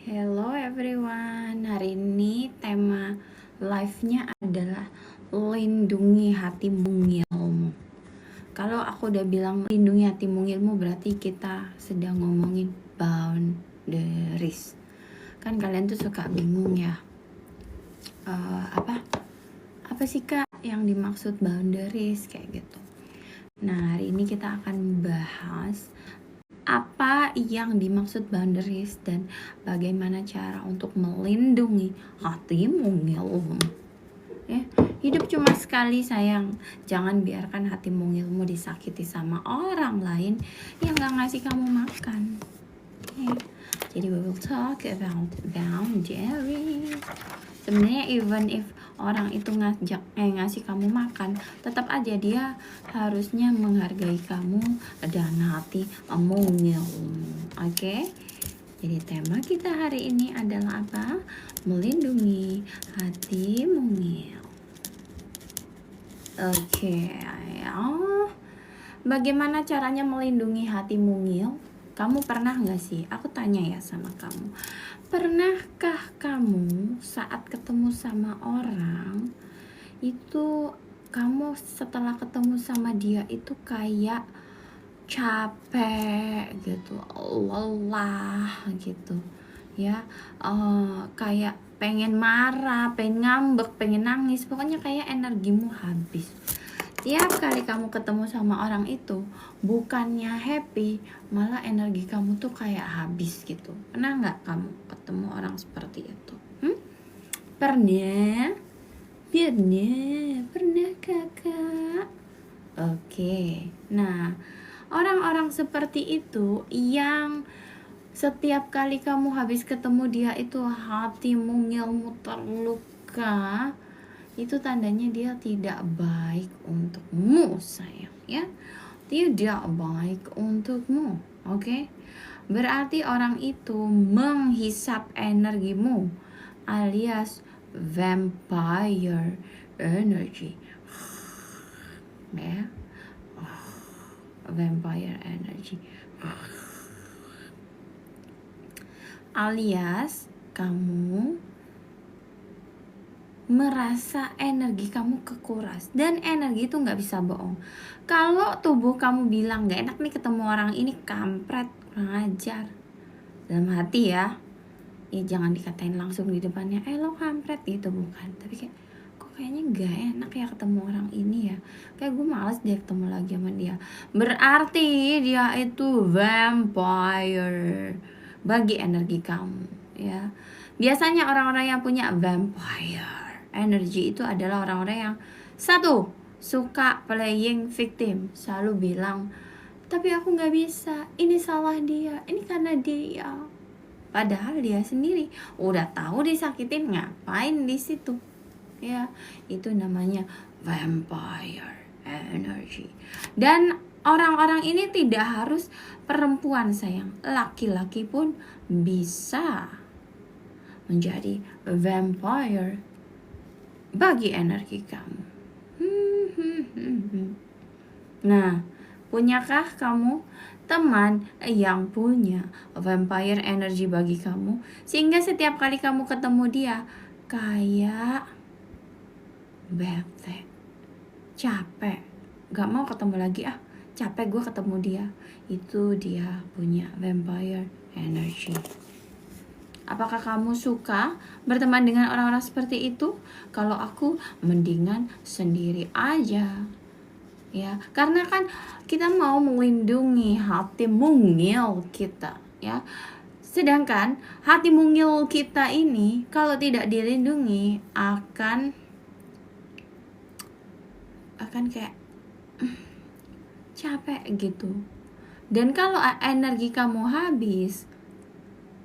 Hello everyone, hari ini tema live-nya adalah lindungi hati mungilmu. Kalau aku udah bilang lindungi hati mungilmu, berarti kita sedang ngomongin boundaries. Kan kalian tuh suka bingung ya, apa sih kak yang dimaksud boundaries kayak gitu. Nah, hari ini kita akan bahas apa yang dimaksud boundaries dan bagaimana cara untuk melindungi hati mungilmu. Ya, hidup cuma sekali sayang. Jangan biarkan hati mungilmu disakiti sama orang lain yang gak ngasih kamu makan. Okay. Jadi we will talk about boundaries. Sebenarnya even if orang itu ngasih kamu makan, tetap aja dia harusnya menghargai kamu dan hati mungilmu. Oke? Jadi tema kita hari ini adalah apa? Melindungi hati mungil. Oke. Bagaimana caranya melindungi hati mungil? Kamu pernah gak sih? Aku tanya ya sama kamu. Pernahkah kamu saat ketemu sama orang itu kamu setelah ketemu sama dia itu kayak capek gitu, lelah gitu ya, kayak pengen marah, pengen ngambek, pengen nangis, pokoknya kayak energimu habis. Tiap kali kamu ketemu sama orang itu, bukannya happy, malah energi kamu tuh kayak habis gitu. Pernah nggak kamu ketemu orang seperti itu? Pernah? Pernah kakak? Oke, nah orang-orang seperti itu yang setiap kali kamu habis ketemu dia itu hati mungilmu terluka, itu tandanya dia tidak baik untukmu sayang ya, tidak baik untukmu. Oke? Berarti orang itu menghisap energimu alias vampire energy ya, vampire energy alias kamu merasa energi kamu kekuras, dan energi itu nggak bisa bohong. Kalau tubuh kamu bilang nggak enak nih ketemu orang ini, kampret, kurang ajar, dalam hati ya jangan dikatain langsung di depannya lo kampret gitu, bukan, tapi kayak kok kayaknya nggak enak ya ketemu orang ini ya, kayak gue males deh ketemu lagi sama dia. Berarti dia itu vampire bagi energi kamu ya. Biasanya orang-orang yang punya vampire energy itu adalah orang-orang yang satu, suka playing victim, selalu bilang tapi aku nggak bisa, ini salah dia, ini karena dia, padahal dia sendiri udah tahu disakitin, ngapain di situ ya. Itu namanya vampire energy. Dan orang-orang ini tidak harus perempuan sayang, laki-laki pun bisa menjadi vampire bagi energi kamu. Nah, punyakah kamu teman yang punya vampire energy bagi kamu, sehingga setiap kali kamu ketemu dia kayak bete, capek, gak mau ketemu lagi, capek gue ketemu dia. Itu dia punya vampire energy. Apakah kamu suka berteman dengan orang-orang seperti itu? Kalau aku mendingan sendiri aja ya, karena kan kita mau melindungi hati mungil kita ya. Sedangkan hati mungil kita ini kalau tidak dilindungi akan kayak capek gitu. Dan kalau energi kamu habis,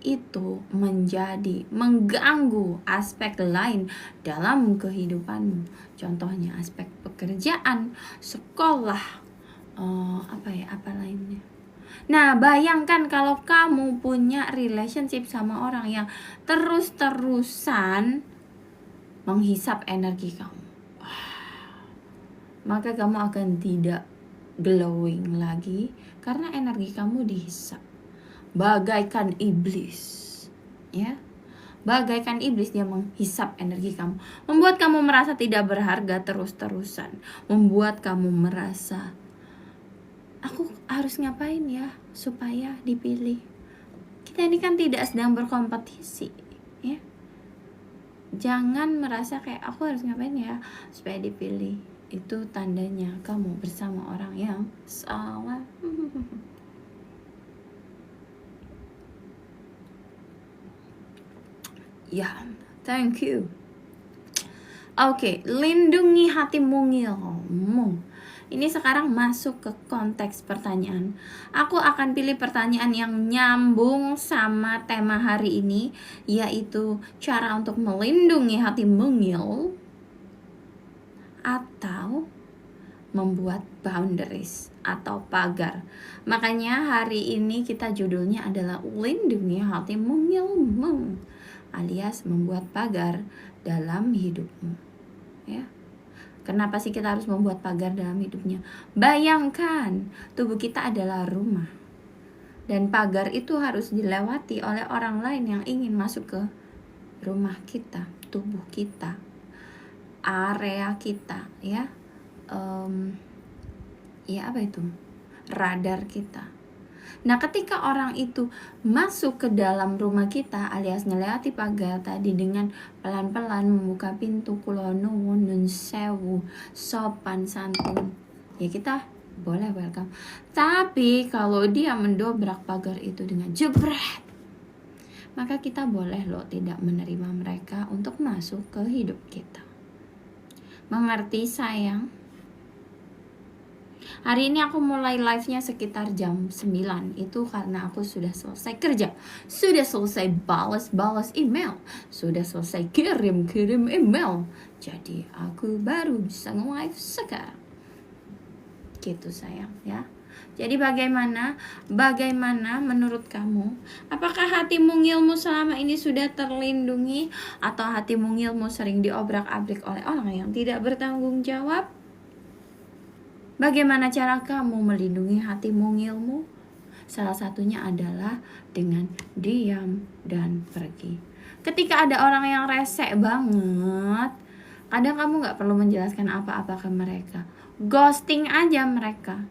itu menjadi mengganggu aspek lain dalam kehidupanmu. Contohnya aspek pekerjaan, sekolah, apa lainnya. Nah, bayangkan kalau kamu punya relationship sama orang yang terus-terusan menghisap energi kamu. Maka kamu akan tidak glowing lagi karena energi kamu dihisap bagaikan iblis ya. Bagaikan iblis, dia menghisap energi kamu, membuat kamu merasa tidak berharga terus-terusan, membuat kamu merasa, aku harus ngapain ya supaya dipilih. Kita ini kan tidak sedang berkompetisi, ya. Jangan merasa kayak aku harus ngapain ya supaya dipilih. Itu tandanya kamu bersama orang yang salah. Ya, thank you. Oke, lindungi hati mungilmu. Ini sekarang masuk ke konteks pertanyaan. Aku akan pilih pertanyaan yang nyambung sama tema hari ini, yaitu cara untuk melindungi hati mungil atau membuat boundaries atau pagar. Makanya hari ini kita judulnya adalah lindungi hati mungilmu, alias membuat pagar dalam hidupmu, ya. Kenapa sih kita harus membuat pagar dalam hidupnya? Bayangkan, tubuh kita adalah rumah, dan pagar itu harus dilewati oleh orang lain yang ingin masuk ke rumah kita, tubuh kita, area kita, ya. Ya apa itu? Radar kita. Nah, ketika orang itu masuk ke dalam rumah kita, alias ngelewati pagar tadi dengan pelan-pelan membuka pintu, kula nuwun, nun sewu, sopan santun, ya kita boleh welcome. Tapi kalau dia mendobrak pagar itu dengan jebret, maka kita boleh loh tidak menerima mereka untuk masuk ke hidup kita. Mengerti sayang? Hari ini aku mulai live-nya sekitar jam 9. Itu karena aku sudah selesai kerja, sudah selesai balas email, sudah selesai kirim email. Jadi aku baru bisa nge-live sekarang. Gitu sayang, ya. Jadi bagaimana menurut kamu? Apakah hati mungilmu selama ini sudah terlindungi, atau hati mungilmu sering diobrak-abrik oleh orang yang tidak bertanggung jawab? Bagaimana cara kamu melindungi hati mungilmu? Salah satunya adalah dengan diam dan pergi. Ketika ada orang yang rese banget, kadang kamu gak perlu menjelaskan apa-apa ke mereka. Ghosting aja mereka.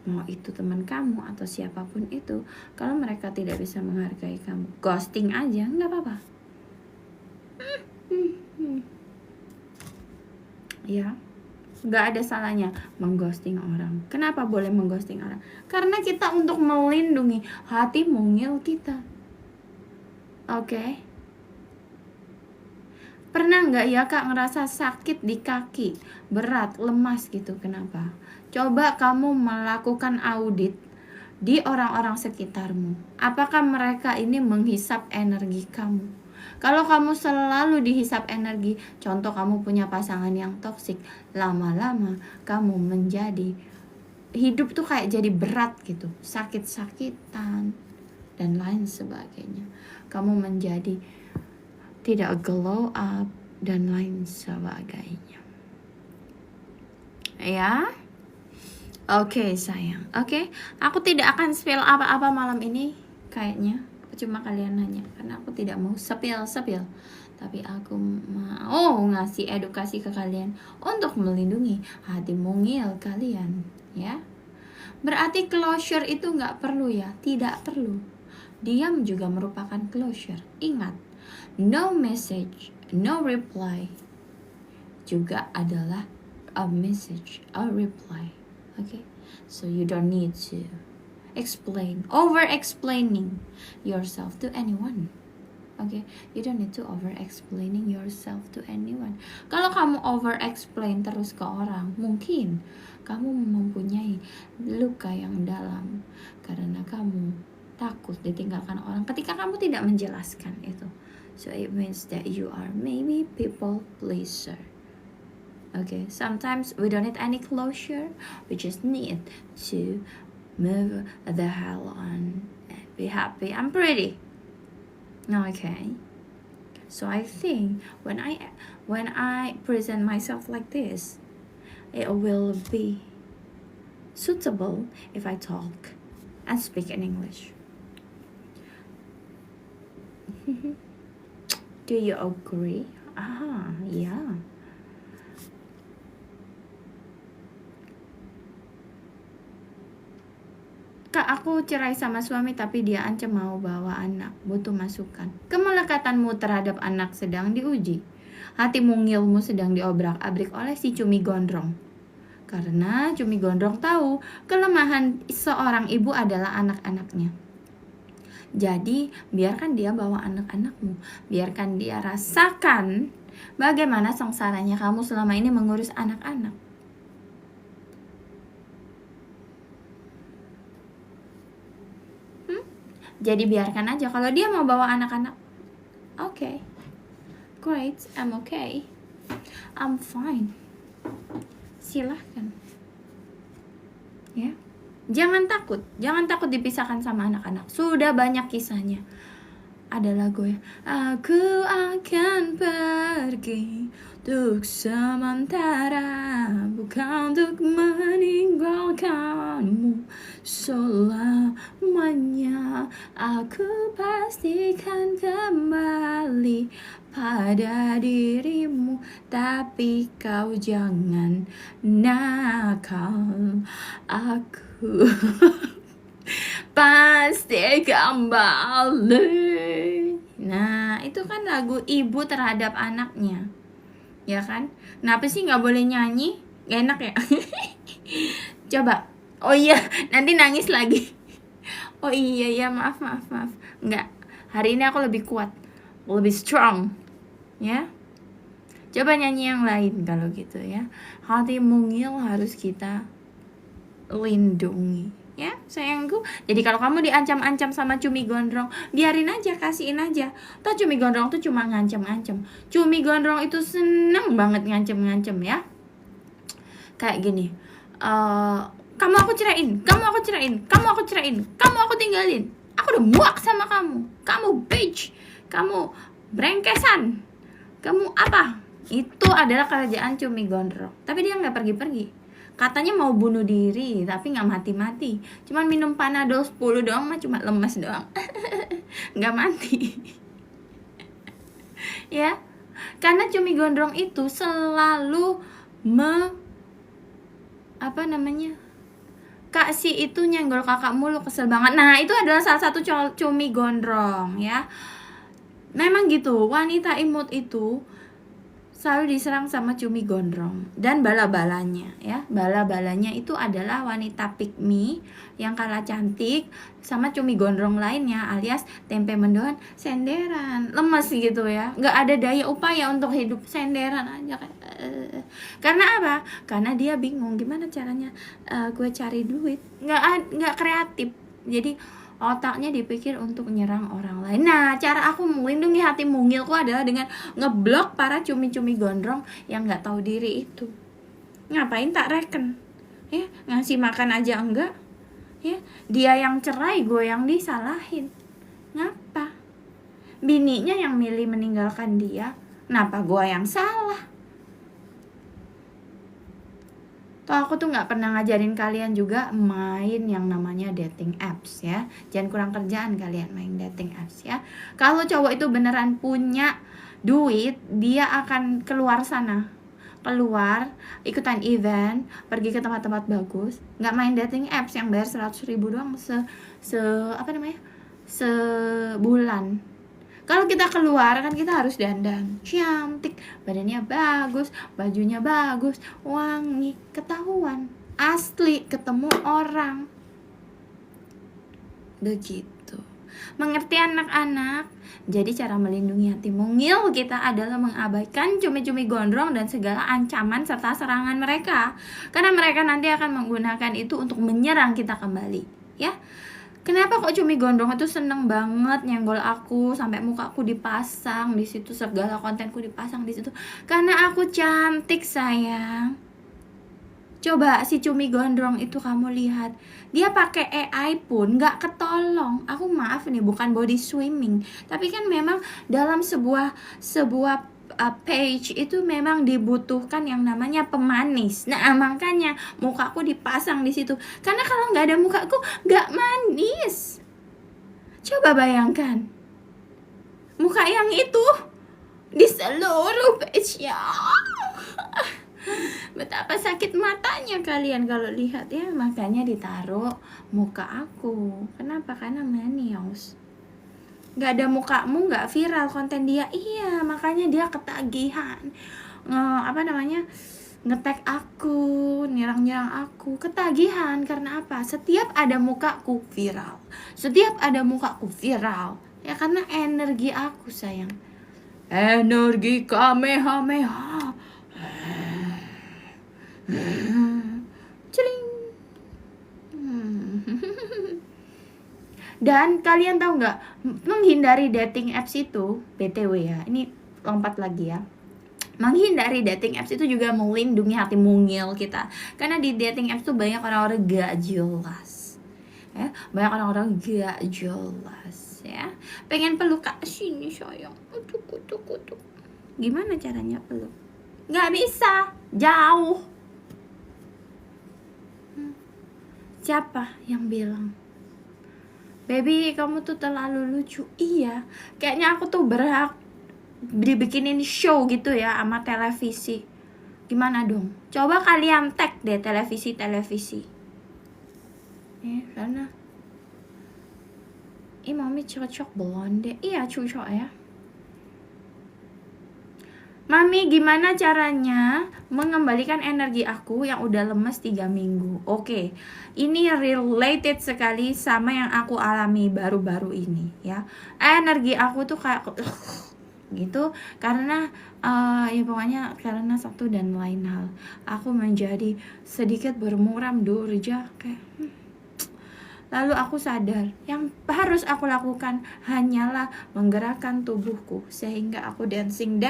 Mau itu teman kamu atau siapapun itu, kalau mereka tidak bisa menghargai kamu, ghosting aja, gak apa-apa. Ya, gak ada salahnya mengghosting orang. Kenapa boleh mengghosting orang? Karena kita untuk melindungi hati mungil kita. Oke? Pernah gak ya kak ngerasa sakit di kaki, berat, lemas gitu? Kenapa? Coba kamu melakukan audit di orang-orang sekitarmu. Apakah mereka ini menghisap energi kamu? Kalau kamu selalu dihisap energi, contoh kamu punya pasangan yang toksik, lama-lama kamu menjadi, hidup tuh kayak jadi berat gitu, sakit-sakitan dan lain sebagainya. Kamu menjadi tidak glow up dan lain sebagainya, ya. Oke sayang, oke. Aku tidak akan spill apa-apa malam ini kayaknya. Cuma kalian nanya, karena aku tidak mau sepil, tapi aku mau ngasih edukasi ke kalian untuk melindungi hati mungil kalian, ya. Berarti closure itu nggak perlu ya, tidak perlu. Diam juga merupakan closure. Ingat, no message, no reply juga adalah a message, a reply. Okay, so you don't need to over-explaining yourself to anyone. Okay, you don't need to over-explaining yourself to anyone. Kalau kamu over-explain terus ke orang, mungkin kamu mempunyai luka yang dalam karena kamu takut ditinggalkan orang ketika kamu tidak menjelaskan itu. So it means that you are maybe people pleaser. Okay, sometimes we don't need any closure. We just need to move the hell on and be happy and pretty. Okay, so I think when I present myself like this, it will be suitable if I talk and speak in English. Do you agree? Ya. Kak, aku cerai sama suami tapi dia ancam mau bawa anak. Butuh masukan. Kemelekatanmu terhadap anak sedang diuji. Hati mungilmu sedang diobrak-abrik oleh si cumi gondrong. Karena cumi gondrong tahu kelemahan seorang ibu adalah anak-anaknya. Jadi, biarkan dia bawa anak-anakmu. Biarkan dia rasakan bagaimana sengsaranya kamu selama ini mengurus anak-anak. Jadi biarkan aja kalau dia mau bawa anak-anak. Okay. Great, I'm okay. I'm fine. Silahkan. Ya. Jangan takut dipisahkan sama anak-anak. Sudah banyak kisahnya. Ada lagu ya. Aku akan pergi untuk sementara, bukan untuk meninggalkanmu selamanya. Aku pastikan kembali pada dirimu, tapi kau jangan nakal. Aku pasti kembali. Nah, itu kan lagu ibu terhadap anaknya, ya kan? Kenapa sih nggak boleh nyanyi? Gak enak ya? Coba. Oh iya, nanti nangis lagi. Oh iya ya, maaf. Enggak, hari ini aku lebih kuat, lebih strong, ya. Coba nyanyi yang lain kalau gitu ya. Hati mungil harus kita lindungi, ya sayangku. Jadi kalau kamu diancam-ancam sama cumi gondrong, biarin aja, kasihin aja. Toh cumi gondrong tuh cuma ngancam-ngancam. Cumi gondrong itu seneng banget ngancam-ngancam ya. Kayak gini, kamu aku ceraiin, kamu aku tinggalin. Aku udah muak sama kamu bitch, kamu brengkesan, kamu apa. Itu adalah kerajaan cumi gondrong. Tapi dia gak pergi-pergi. Katanya mau bunuh diri, tapi gak mati-mati. Cuman minum Panadol 10 doang mah, cuma lemes doang. Gak mati. Ya, karena cumi gondrong itu selalu Kak si itu nyenggol kakak mulu, kesel banget. Nah, itu adalah salah satu cumi gondrong ya. Memang gitu, wanita imut itu selalu diserang sama cumi gondrong dan bala-balanya ya. Bala-balanya itu adalah wanita pick me yang kalah cantik sama cumi gondrong lainnya, alias tempe mendoan senderan, lemes gitu ya, nggak ada daya upaya untuk hidup, senderan aja. Karena apa? Karena dia bingung gimana caranya gue cari duit, nggak kreatif. Jadi otaknya dipikir untuk menyerang orang lain. Nah, cara aku melindungi hati mungilku adalah dengan ngeblok para cumi-cumi gondrong yang nggak tahu diri itu. Ngapain tak reken? Ya, ngasih makan aja enggak? Ya, dia yang cerai, gue yang disalahin. Ngapa? Bininya yang milih meninggalkan dia, kenapa gue yang salah? Toh aku tuh gak pernah ngajarin kalian juga main yang namanya dating apps ya. Jangan kurang kerjaan kalian main dating apps ya. Kalau cowok itu beneran punya duit, dia akan keluar sana, keluar, ikutan event, pergi ke tempat-tempat bagus. Gak main dating apps yang bayar 100.000 doang sebulan. Kalau kita keluar kan kita harus dandan cantik, badannya bagus, bajunya bagus, wangi, ketahuan, asli, ketemu orang. Begitu. Mengerti anak-anak? Jadi cara melindungi hati mungil kita adalah mengabaikan cumi-cumi gondrong dan segala ancaman serta serangan mereka. Karena mereka nanti akan menggunakan itu untuk menyerang kita kembali, ya. Kenapa kok cumi gondrong itu seneng banget nyenggol aku sampai mukaku dipasang di situ, segala kontenku dipasang di situ? Karena aku cantik, sayang. Coba si cumi gondrong itu kamu lihat, dia pakai AI pun nggak ketolong. Aku maaf nih, bukan body shaming, tapi kan memang dalam sebuah page itu memang dibutuhkan yang namanya pemanis. Nah, makanya mukaku dipasang di situ. Karena kalau nggak ada mukaku nggak manis. Coba bayangkan. muka yang itu di seluruh face-nya. Betapa sakit matanya kalian kalau lihat ya, makanya ditaruh muka aku. Kenapa? Karena manios. Gak ada mukamu gak viral konten dia. Iya, makanya dia ketagihan nge-tag aku, nyerang-nyerang aku, ketagihan. Karena apa? Setiap ada mukaku viral, setiap ada mukaku viral. Ya karena energi aku sayang, energi kamehameha. Celing. Dan kalian tahu nggak, menghindari dating apps itu, BTW ya, ini lompat lagi ya, menghindari dating apps itu juga melindungi hati mungil kita. Karena di dating apps tuh banyak orang-orang gak jelas ya, banyak orang-orang gak jelas ya. Pengen peluk, Kak, sini sayang, kutuk. Gimana caranya peluk? Gak bisa, jauh. Siapa yang bilang? Baby, kamu tuh terlalu lucu. Iya, kayaknya aku tuh berhak dibikinin show gitu ya sama televisi. Gimana dong? Coba kalian tag deh televisi. Karena mami cocok blonde. Iya, cocok ya. Mami, gimana caranya mengembalikan energi aku yang udah lemes 3 minggu? Oke, ini related sekali sama yang aku alami baru-baru ini ya. Energi aku tuh kayak gitu karena ya pokoknya karena satu dan lain hal. Aku menjadi sedikit bermuram durja kayak lalu aku sadar yang harus aku lakukan hanyalah menggerakkan tubuhku sehingga aku dancing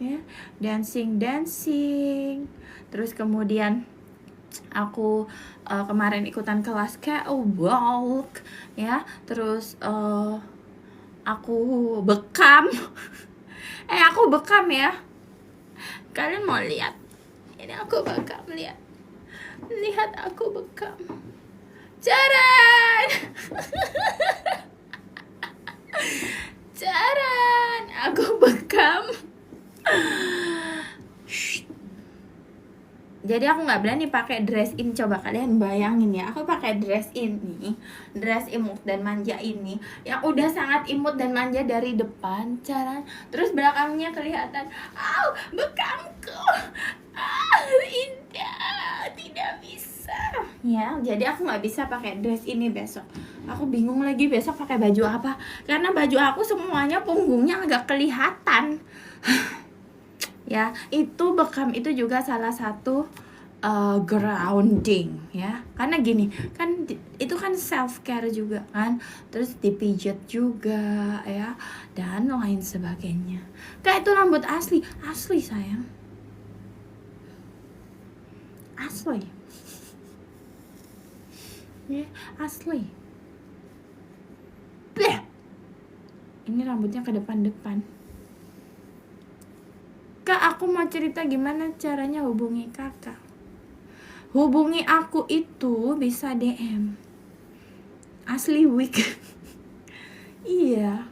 ya, dancing. Terus kemudian aku kemarin ikutan kelas catwalk ya. Terus aku bekam. Aku bekam ya. Kalian mau lihat? Ini aku bekam, lihat aku bekam. Jaran. Aku bekam. Jadi aku nggak berani pakai dress in. Coba kalian bayangin ya, aku pakai dress ini, dress imut dan manja ini, yang udah sangat imut dan manja dari depan, terus belakangnya kelihatan, bekamku, tidak bisa. Ya, jadi aku nggak bisa pakai dress ini besok. Aku bingung lagi besok pakai baju apa, karena baju aku semuanya punggungnya agak kelihatan. Ya, itu bekam itu juga salah satu grounding ya. Karena gini, kan itu kan self care juga kan. Terus dipijat juga ya, dan lain sebagainya. Kayak itu rambut asli sayang. Asli. Ya, asli. Bleh. Ini rambutnya ke depan. Kak, aku mau cerita gimana caranya hubungi kakak. Hubungi aku itu bisa DM. Asli weak. Iya.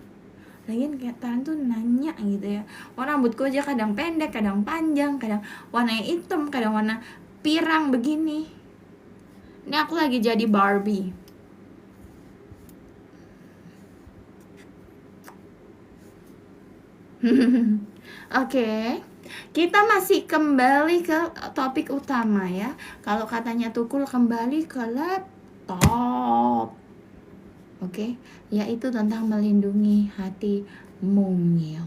Lagian kayak kalian tuh nanya gitu ya. Rambutku aja kadang pendek, kadang panjang, kadang warna hitam, kadang warna pirang begini. Ini aku lagi jadi Barbie. Oke, kita masih kembali ke topik utama ya. Kalau katanya Tukul kembali ke laptop. Oke, yaitu tentang melindungi hati mungil.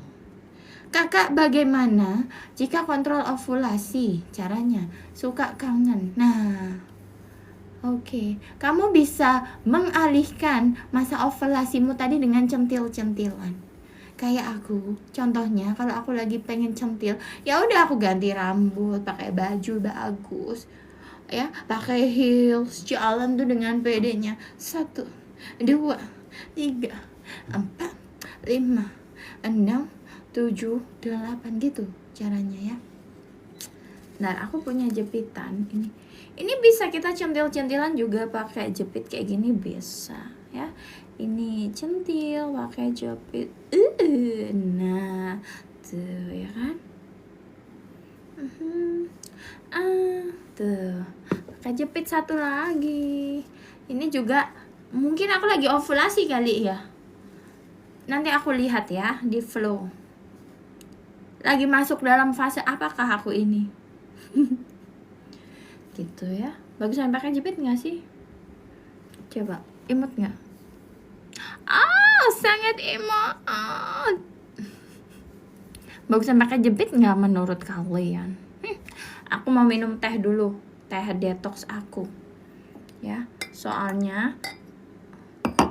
Kakak, bagaimana jika kontrol ovulasi? Caranya, suka kangen. Nah, oke, kamu bisa mengalihkan masa ovulasimu tadi dengan centil-centilan. Kayak aku, contohnya kalau aku lagi pengen centil, ya udah aku ganti rambut, pakai baju bagus, ya, pakai heels, jalan tuh dengan pedenya. 1, 2, 3, 4, 5, 6, 7, 8 gitu caranya ya. Nah, aku punya jepitan ini bisa kita centil-centilan juga pakai jepit kayak gini bisa ya. Ini centil pakai jepit. Nah, tuh ya kan. Tuh. Pakai jepit satu lagi. Ini juga mungkin aku lagi ovulasi kali ya. Nanti aku lihat ya di flow. Lagi masuk dalam fase apakah aku ini? Gitu ya. Bagusan pakai jepit nggak sih? Coba imut nggak? Sangat imut. Bagusan pakai jepit nggak menurut kalian? Aku mau minum teh dulu, teh detox aku ya, soalnya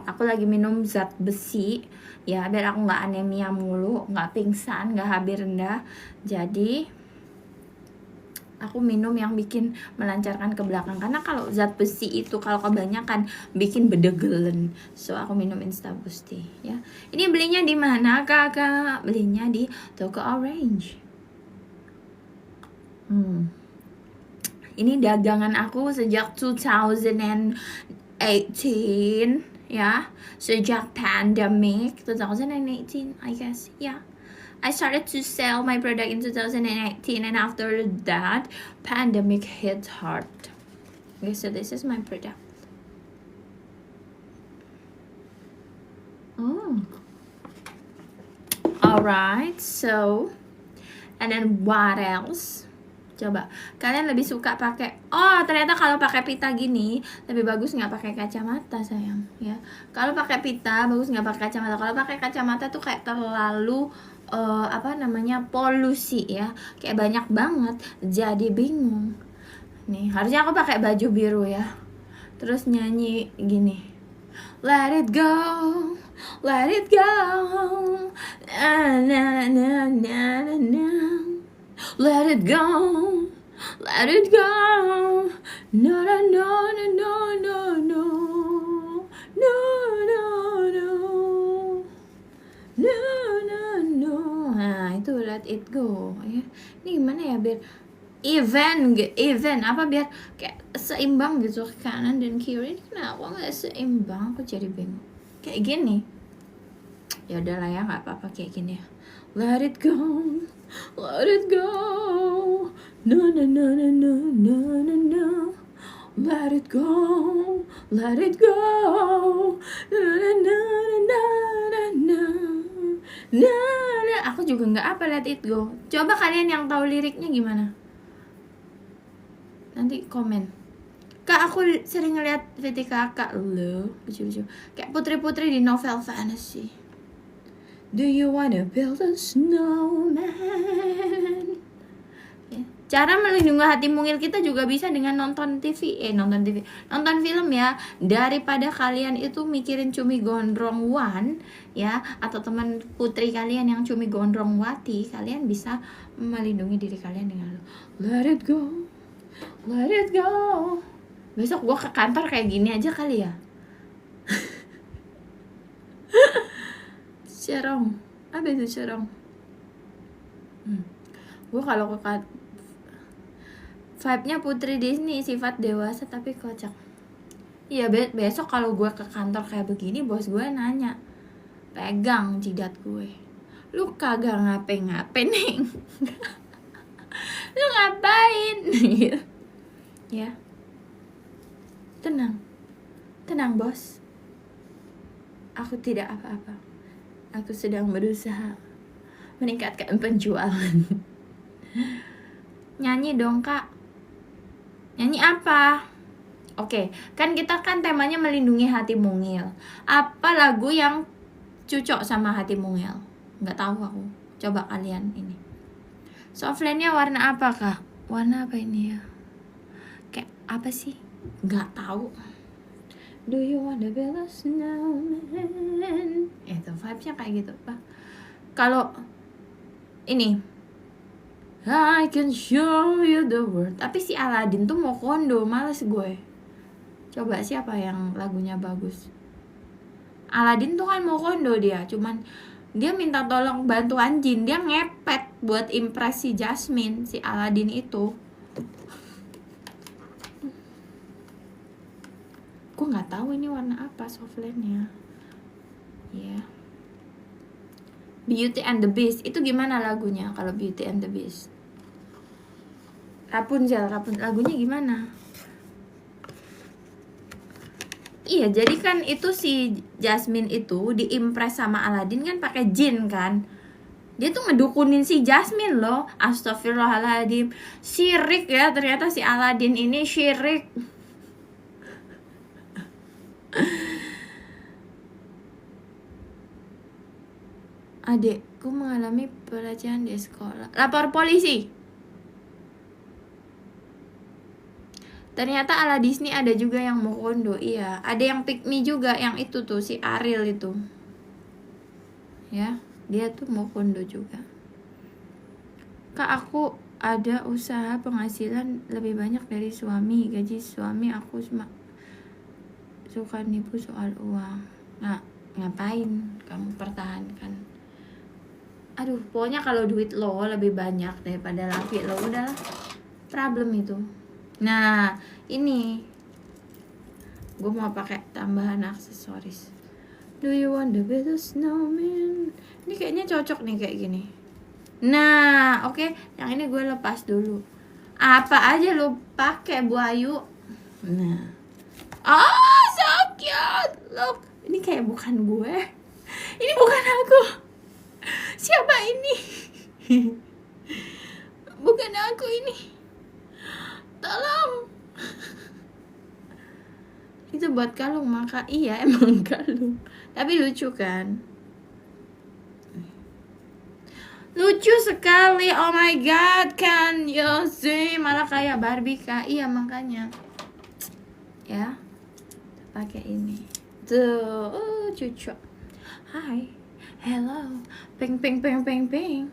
aku lagi minum zat besi ya, biar aku nggak anemia mulu, nggak pingsan, nggak HB rendah. Jadi aku minum yang bikin melancarkan ke belakang, karena kalau zat besi itu kalau kebanyakan bikin bedegelen. So aku minum Insta Gusti ya. Ini belinya di mana kakak? Belinya di toko Orange. Ini dagangan aku sejak 2018 ya, sejak pandemic 2018 I guess ya. I started to sell my product in 2018 and after that pandemic hit hard. Okay, so this is my product. Alright, so and then what else? Coba kalian lebih suka pakai, ternyata kalau pakai pita gini lebih bagus nggak pakai kacamata sayang ya. Kalau pakai pita bagus nggak pakai kacamata. Kalau pakai kacamata tuh kayak terlalu polusi ya, kayak banyak banget, jadi bingung. Nih harusnya aku pakai baju biru ya, terus nyanyi gini, let it go, let it go, na na na na na na. Let it go, let it go. No, no, no, no, no, no, no, no, no, no, no, no, no. Nah itu let it go ya. Ini gimana ya biar even apa, biar kayak seimbang gitu kanan dan kiri. Kenapa nggak seimbang? Aku jadi bingung. Kayak gini. Ya udahlah ya, nggak apa-apa kayak gini ya. Let it go, let it go, no no no no no no no no, let it go, let it go, no no no no no no no no. Aku juga nggak apa let it go. Coba kalian yang tahu liriknya gimana? Nanti komen. Kak, aku sering ngeliat VT kakak lo, lucu-lucu, kayak putri-putri di novel fantasy. Do you wanna build a snowman? Ya. Cara melindungi hati mungil kita juga bisa dengan nonton film ya. Daripada kalian itu mikirin Cumi Gondrong Wan ya, atau teman putri kalian yang Cumi Gondrong Wati, kalian bisa melindungi diri kalian dengan let it go, let it go. Besok gua ke kantor kayak gini aja kali ya. Cerong, apa itu cerong? Gue kalau ke vibe-nya Putri Disney, sifat dewasa tapi kocak. Iya, besok kalau gue ke kantor kayak begini, bos gue nanya, pegang jidat gue, lu kagak ngapain nih? Lu ngapain? Ya, tenang bos, aku tidak apa-apa. Aku sedang berusaha meningkatkan penjualan. Nyanyi dong kak. Nyanyi apa? Oke, kan kita kan temanya melindungi hati mungil. Apa lagu yang cocok sama hati mungil? Nggak tahu aku. Coba kalian ini. Softlandnya warna apa kak? Warna apa ini ya? Kayak apa sih? Nggak tahu. Do you wanna build a snowman? Itu vibes-nya kayak gitu, Pak. Kalau ini I can show you the world, tapi si Aladin tuh mau kondo, males gue. Coba siapa yang lagunya bagus? Aladin tuh kan mau kondo dia, cuman dia minta tolong bantuan jin, dia ngepet buat impress si Jasmine, si Aladin itu. Gue nggak tahu ini warna apa softlandnya. Beauty and the Beast itu gimana lagunya kalau Beauty and the Beast? Rapunzel lagunya gimana? Iya, jadi kan itu si Jasmine itu diimpress sama Aladin kan pakai jin kan. Dia tuh ngedukunin si Jasmine loh. Astagfirullahaladzim. Syirik ya, ternyata si Aladin ini syirik. Adekku mengalami pelecehan di sekolah. Lapor polisi. Ternyata ala Disney ada juga yang mau kondo. Iya, ada yang pick me juga, yang itu tuh si Ariel itu. Ya, dia tuh mau kondo juga. Kak, aku ada usaha penghasilan lebih banyak dari suami. Gaji suami aku suka nipu soal uang. Nah, ngapain kamu pertahankan? Aduh, pokoknya kalau duit lo lebih banyak daripada laki lo, udahlah, problem itu. Nah, ini gue mau pakai tambahan aksesoris. Do you want the better snowman? Ini kayaknya cocok nih kayak gini. Nah, oke, yang ini gue lepas dulu. Apa aja lo pakai, Bu Ayu? Nah, so cute. Look, ini kayak bukan gue. Ini bukan aku. Siapa ini? Bukan aku ini. Tolong. Itu buat kalung, maka iya emang kalung. Tapi lucu kan? Lucu sekali, oh my god, can you see? Malah kayak Barbie kak. Iya makanya. Ya, pakai ini. Tuh, cucu. Hai, hello, ping ping ping ping ping.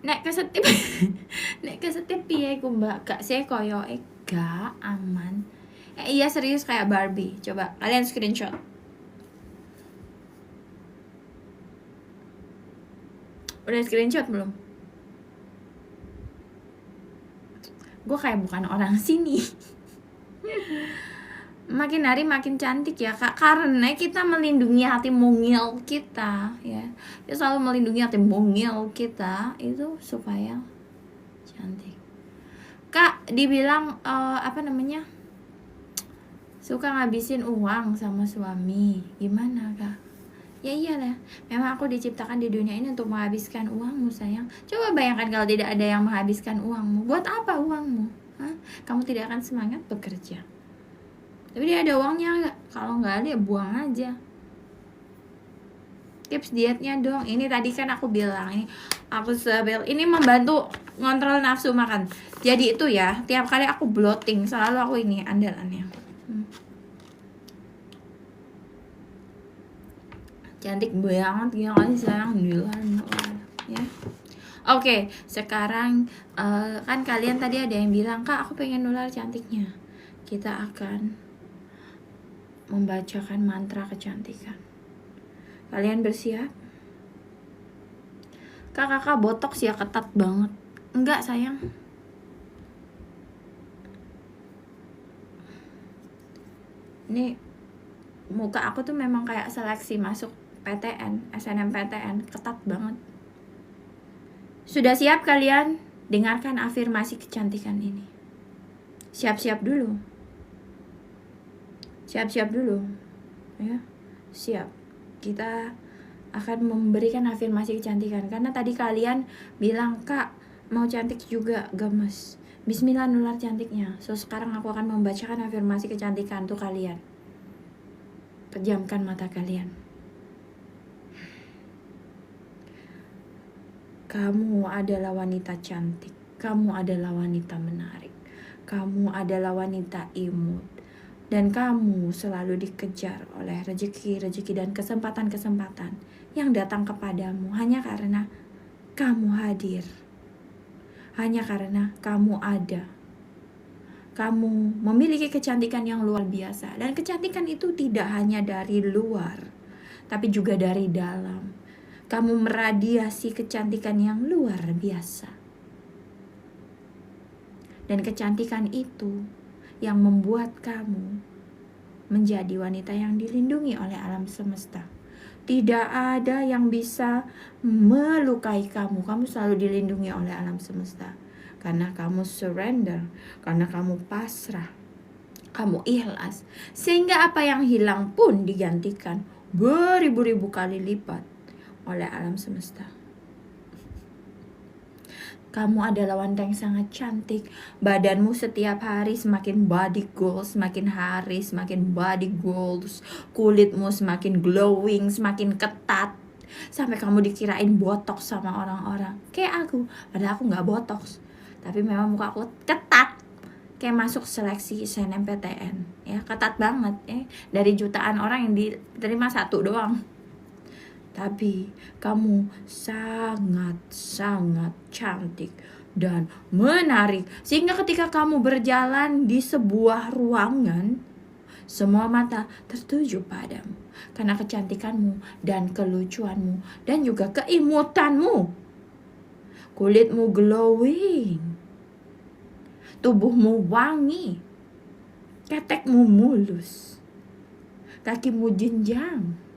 Nek kesetip nek kesetip piye ku mbak, gak sih koyoke gak aman. Iya serius kayak Barbie. Coba kalian screenshot. Udah screenshot belum? Gue kayak bukan orang sini. Makin hari makin cantik ya kak, karena kita melindungi hati mungil kita ya. Kita selalu melindungi hati mungil kita itu supaya cantik. Kak dibilang apa namanya, suka ngabisin uang sama suami, gimana kak? Ya iyalah, memang aku diciptakan di dunia ini untuk menghabiskan uangmu sayang. Coba bayangkan kalau tidak ada yang menghabiskan uangmu, buat apa uangmu? Hah? Kamu tidak akan semangat bekerja. Tapi dia ada uangnya nggak? Kalau nggak ada ya buang aja. Tips dietnya dong. Ini tadi kan aku bilang ini aku ini membantu ngontrol nafsu makan. Jadi itu ya, tiap kali aku bloating selalu aku ini andalannya. Cantik banget ya kan sayang ya. Oke, sekarang kan kalian tadi ada yang bilang kak aku pengen nular cantiknya. Kita akan membacakan mantra kecantikan. Kalian bersiap? Kakak botox ya ketat banget. Enggak sayang. Ini muka aku tuh memang kayak seleksi masuk PTN, SNMPTN, ketat banget. Sudah siap kalian? Dengarkan afirmasi kecantikan ini. Siap-siap dulu. Siap-siap dulu ya. Siap. Kita akan memberikan afirmasi kecantikan. Karena tadi kalian bilang kak mau cantik juga gemes. Bismillah nular cantiknya. So sekarang aku akan membacakan afirmasi kecantikan untuk kalian. Pejamkan mata kalian. Kamu adalah wanita cantik. Kamu adalah wanita menarik. Kamu adalah wanita imut. Dan kamu selalu dikejar oleh rezeki-rezeki dan kesempatan-kesempatan yang datang kepadamu hanya karena kamu hadir. Hanya karena kamu ada. Kamu memiliki kecantikan yang luar biasa. Dan kecantikan itu tidak hanya dari luar, tapi juga dari dalam. Kamu meradiasi kecantikan yang luar biasa. Dan kecantikan itu yang membuat kamu menjadi wanita yang dilindungi oleh alam semesta. Tidak ada yang bisa melukai kamu. Kamu selalu dilindungi oleh alam semesta. Karena kamu surrender, karena kamu pasrah, kamu ikhlas. Sehingga apa yang hilang pun digantikan beribu-ribu kali lipat oleh alam semesta. Kamu adalah wanita yang sangat cantik. Badanmu setiap hari semakin body goals, semakin hari semakin body goals. Kulitmu semakin glowing, semakin ketat. Sampai kamu dikirain botox sama orang-orang. Kayak aku, padahal aku gak botox. Tapi memang muka aku ketat. Kayak masuk seleksi SNMPTN. Ya, ketat banget. Dari jutaan orang yang diterima 1 doang. Tapi kamu sangat-sangat cantik dan menarik. Sehingga ketika kamu berjalan di sebuah ruangan, semua mata tertuju padamu. Karena kecantikanmu dan kelucuanmu dan juga keimutanmu. Kulitmu glowing. Tubuhmu wangi. Ketekmu mulus. Kakimu jenjang.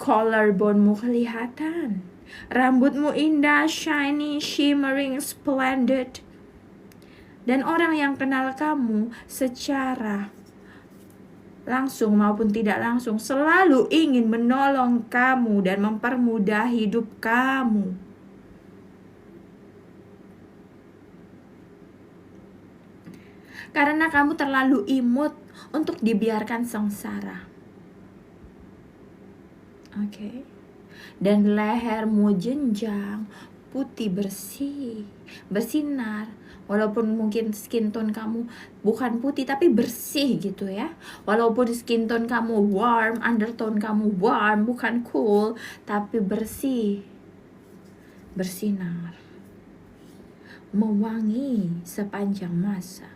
Collarbone-mu kelihatan. Rambutmu indah, shiny, shimmering, splendid. Dan orang yang kenal kamu secara langsung maupun tidak langsung selalu ingin menolong kamu dan mempermudah hidup kamu. Karena kamu terlalu imut untuk dibiarkan sengsara. Oke. Dan lehermu jenjang, putih bersih, bersinar. Walaupun mungkin skin tone kamu bukan putih tapi bersih gitu ya. Walaupun skin tone kamu warm, undertone kamu warm, bukan cool, tapi bersih. Bersinar. Mewangi sepanjang masa.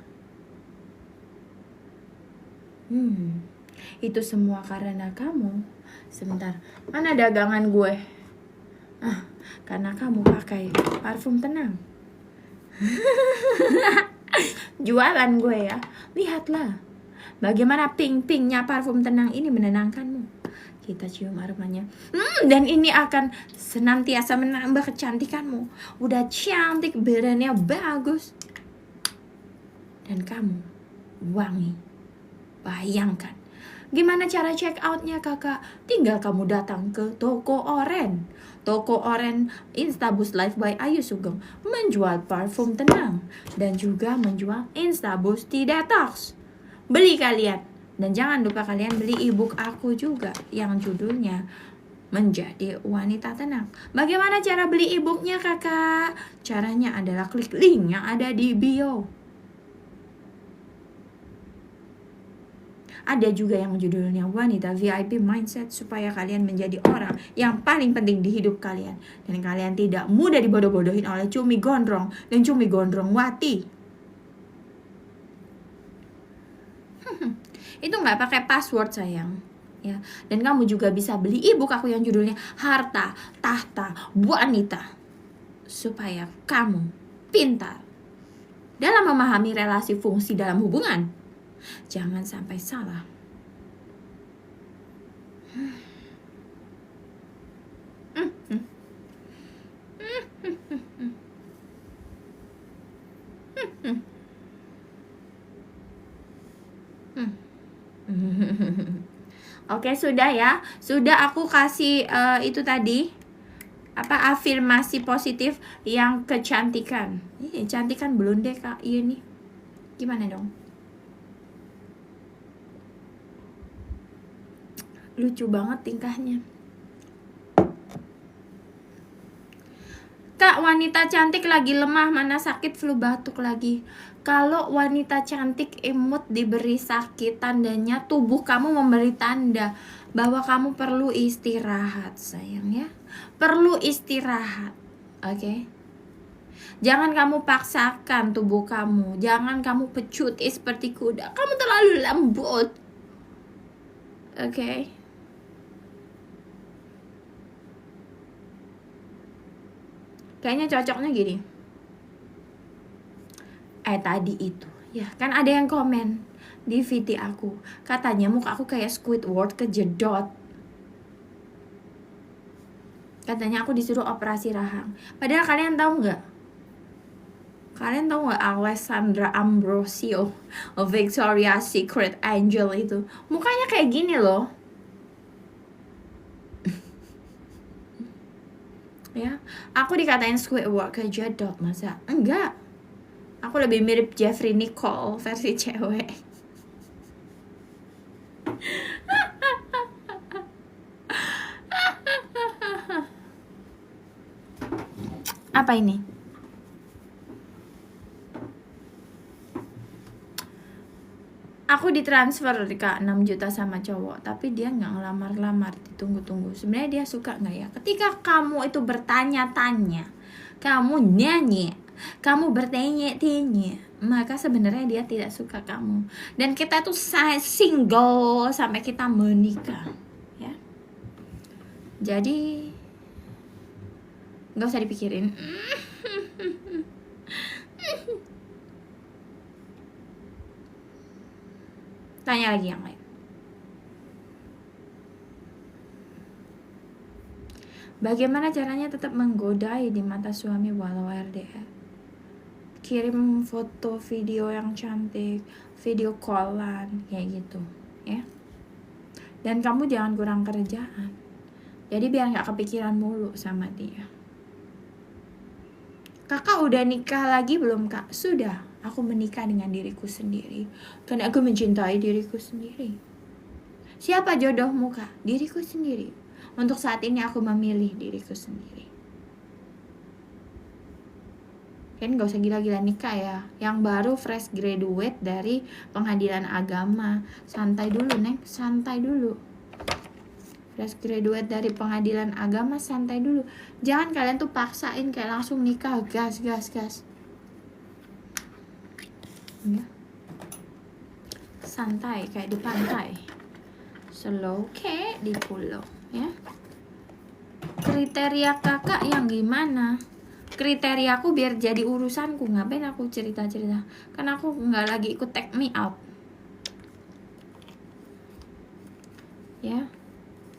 Itu semua karena kamu. Sebentar, mana dagangan gue? Karena kamu pakai parfum tenang. Jualan gue ya. Lihatlah bagaimana pink-pinknya parfum tenang ini menenangkanmu. Kita cium aromanya. Dan ini akan senantiasa menambah kecantikanmu. Udah cantik, badannya bagus. Dan kamu wangi. Bayangkan. Gimana cara check outnya kakak? Tinggal kamu datang ke Toko Oren. Toko Oren Instaboost Life by Ayu Sugeng menjual parfum tenang dan juga menjual Instaboost Tea Detox. Beli kalian. Dan jangan lupa kalian beli ebook aku juga yang judulnya Menjadi Wanita Tenang. Bagaimana cara beli ebooknya kakak? Caranya adalah klik link yang ada di bio. Ada juga yang judulnya Wanita VIP Mindset, supaya kalian menjadi orang yang paling penting di hidup kalian. Dan kalian tidak mudah dibodoh-bodohin oleh cumi gondrong dan cumi gondrong wati. Itu gak pakai password sayang ya. Dan kamu juga bisa beli ebook aku yang judulnya Harta Tahta Wanita, supaya kamu pintar dalam memahami relasi fungsi dalam hubungan. Jangan sampai salah. Oke, sudah ya. Sudah aku kasih itu tadi afirmasi positif yang kecantikan. Cantikan belum deh kak. Iya nih. Gimana dong? Lucu banget tingkahnya. Kak, wanita cantik lagi lemah, mana sakit flu batuk lagi. Kalau wanita cantik imut diberi sakit, tandanya tubuh kamu memberi tanda bahwa kamu perlu istirahat sayang ya. Perlu istirahat. Oke. Jangan kamu paksakan tubuh kamu. Jangan kamu pecuti seperti kuda. Kamu terlalu lembut. Oke. Kayaknya cocoknya gini. Tadi itu ya kan ada yang komen, di VT aku. Katanya muka aku kayak Squidward kejedot. Katanya aku disuruh operasi rahang. Padahal kalian tahu nggak? Kalian tahu nggak Alessandra Ambrosio, Victoria's Secret Angel itu mukanya kayak gini loh. Ya, aku dikatain Squidward kejedot, masa? Enggak. Aku lebih mirip Jeffrey Nicole versi cewek. Apa ini? Aku ditransfer Kak 6 juta sama cowok, tapi dia nggak ngelamar-lamar, ditunggu-tunggu. Sebenarnya dia suka nggak ya? Ketika kamu itu bertanya-tanya, kamu nyanyi, kamu bertanya-tanya, maka sebenarnya dia tidak suka kamu. Dan kita tuh single sampai kita menikah, ya. Jadi nggak usah dipikirin. Tanya lagi yang lain. Bagaimana caranya tetap menggodai di mata suami walau LDR? Kirim foto video yang cantik, video callan kayak gitu, ya. Dan kamu jangan kurang kerjaan. Jadi biar nggak kepikiran mulu sama dia. Kakak udah nikah lagi belum, Kak? Sudah. Aku menikah dengan diriku sendiri. Karena aku mencintai diriku sendiri. Siapa jodohmu, Kak? Diriku sendiri. Untuk saat ini aku memilih diriku sendiri. Kan gak usah gila-gila nikah ya. Yang baru fresh graduate dari pengadilan agama. Santai dulu, Neng. Santai dulu. Fresh graduate dari pengadilan agama, santai dulu. Jangan kalian tuh paksain kayak langsung nikah. Gas. Ya. Santai kayak di pantai, slow kayak di pulau, ya. Kriteria kakak yang gimana? Kriteriaku biar jadi urusanku, ngapain aku cerita-cerita? Karena aku nggak lagi ikut take me out, ya.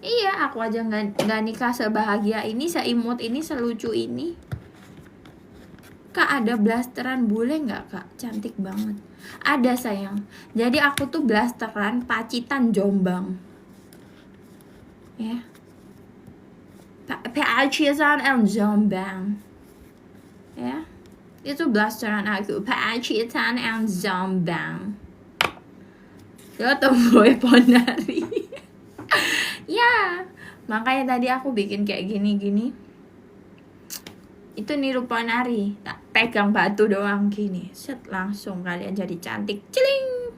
Iya, aku aja nggak nikah sebahagia ini, seimut ini, selucu ini. Kak, ada blasteran bule nggak, Kak? Cantik banget. Ada, sayang. Jadi aku tuh blasteran Pacitan Jombang, ya. Pacitan and Jombang, ya. Itu blasteran aku, Pacitan and Jombang. Lo tomboy Ponari. Ya, makanya tadi aku bikin kayak gini. Itu niru Ponari, tak pegang batu doang gini, set langsung kalian jadi cantik, celing.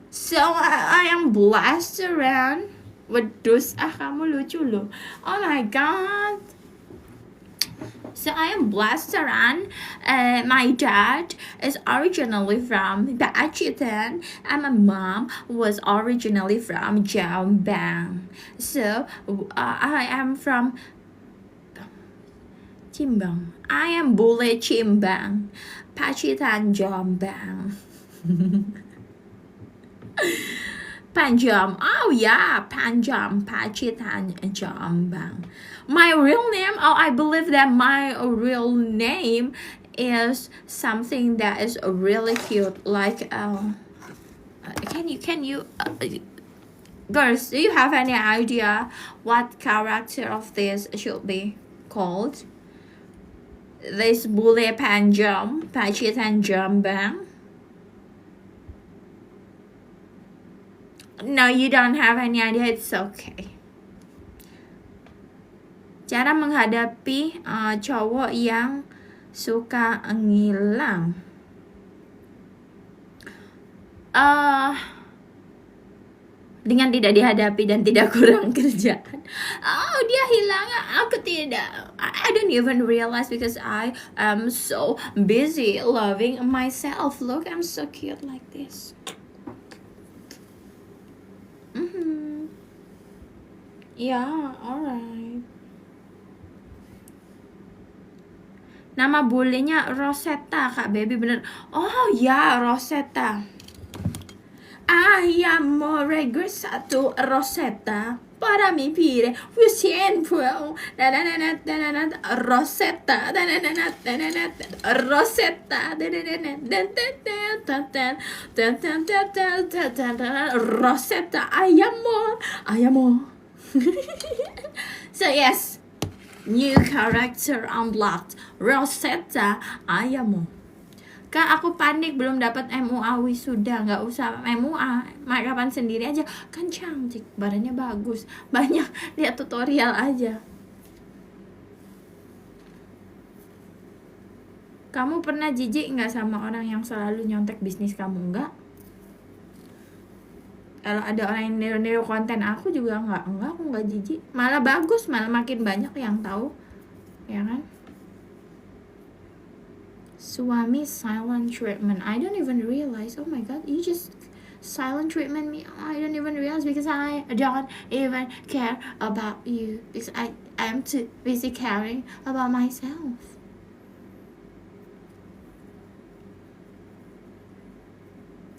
So I am blasteran. Wedus, kamu lucu loh. Oh my god. So I am blasteran. My dad is originally from Pacitan, and my mom was originally from Jombang. So I am from Cimbang. I am bule Cimbang, Pacitan Jombang. Panjam. Oh yeah, Panjam, Pacitan Jombang. My real name, I believe that my real name is something that is really cute, like can you girls, do you have any idea what character of this should be called? This bule Panjam, Pacitan Jombang. No, you don't have any idea. It's okay. Cara menghadapi cowok yang suka ngilang. Dengan tidak dihadapi dan tidak kurang kerjaan. Oh, dia hilang, aku tidak. I don't even realize because I am so busy loving myself. Look, I'm so cute like this. Yeah, alright. Nama bolehnya Rosetta, Kak Baby, bener. Oh ya, Rosetta. Ai amore, satu Rosetta para mi pire, we sempre Rosetta, Rosetta, Rosetta, ai amore. So yes, new character unlocked, Rosetta, ai amore. Kak, aku panik belum dapat MUA wisuda. Nggak usah MUA, kapan sendiri aja. Kan cantik, badannya bagus. Banyak, lihat tutorial aja. Kamu pernah jijik nggak sama orang yang selalu nyontek bisnis kamu? Enggak. Kalau ada orang yang niru-niru konten aku juga enggak, aku nggak jijik. Malah bagus, malah makin banyak yang tahu. Ya kan? Suami silent treatment. I don't even realize. Oh my god, you just silent treatment me. I don't even realize because I don't even care about you because I am too busy caring about myself.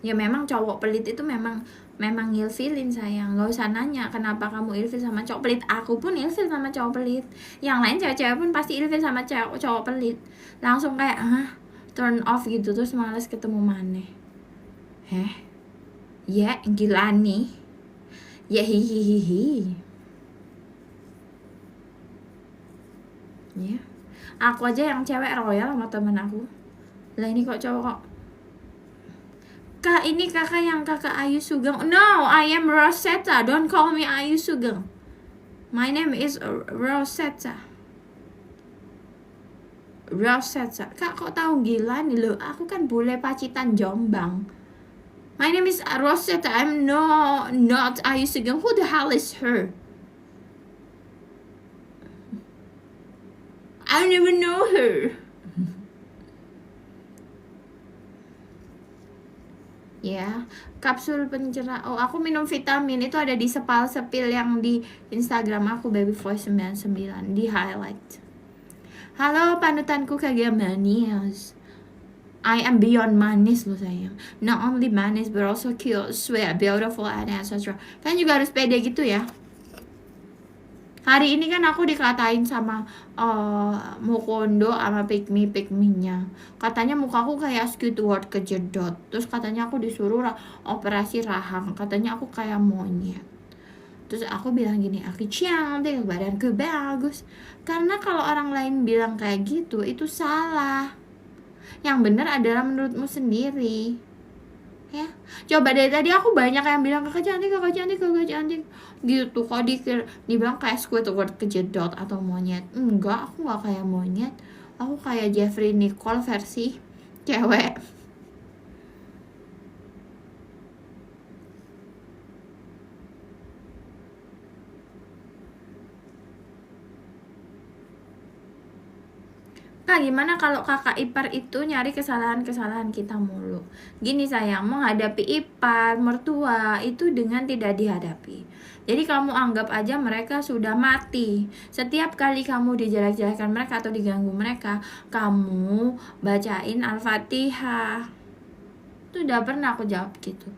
Ya memang cowok pelit itu memang ilfilin sayang. Gak usah nanya kenapa kamu ilfil sama cowok pelit. Aku pun ilfil sama cowok pelit. Yang lain cewek-cewek pun pasti ilfil sama cowok pelit. Langsung kayak turn off gitu, terus males ketemu maneh. Ya gila nih. Ya hihihihi. Ya, aku aja yang cewek royal sama temen aku. Lah ini kok cowok kok. Kak, ini kakak yang kakak Ayu Sugeng. No, I am Rosetta. Don't call me Ayu Sugeng. My name is Rosetta. Rosetta. Kak, kok tahu gila nih lo? Aku kan bule Pacitan Jombang. My name is Rosetta. I'm not Ayu Sugeng. Who the hell is her? I don't even know her. Ya, kapsul pencerah. Oh, aku minum vitamin itu ada di sepil yang di Instagram aku Baby Voice 99 di highlight. Halo panutanku kagak manis. I am beyond manis loh sayang. Not only manis but also cute, sweet, beautiful, and etc. Kan juga harus pede gitu ya. Hari ini kan aku dikatain sama Mukondo sama pikminya. Katanya mukaku kayak Squidward kejedot. Terus katanya aku disuruh operasi rahang. Katanya aku kayak monyet. Terus aku bilang gini, aku cantik, badanku bagus. Karena kalau orang lain bilang kayak gitu, itu salah. Yang benar adalah menurutmu sendiri. Ya, coba dari tadi aku banyak yang bilang kakak cantik gitu. Kok dibilang kayak Squidward kejedot atau monyet. Enggak, aku gak kayak monyet. Aku kayak Jeffrey Nicole versi cewek. Kak, gimana kalau kakak ipar itu nyari kesalahan-kesalahan kita mulu? Gini sayang, menghadapi ipar, mertua itu dengan tidak dihadapi. Jadi kamu anggap aja mereka sudah mati. Setiap kali kamu dijelek-jelekan mereka atau diganggu mereka, kamu bacain Al-Fatihah. Itu udah pernah aku jawab gitu.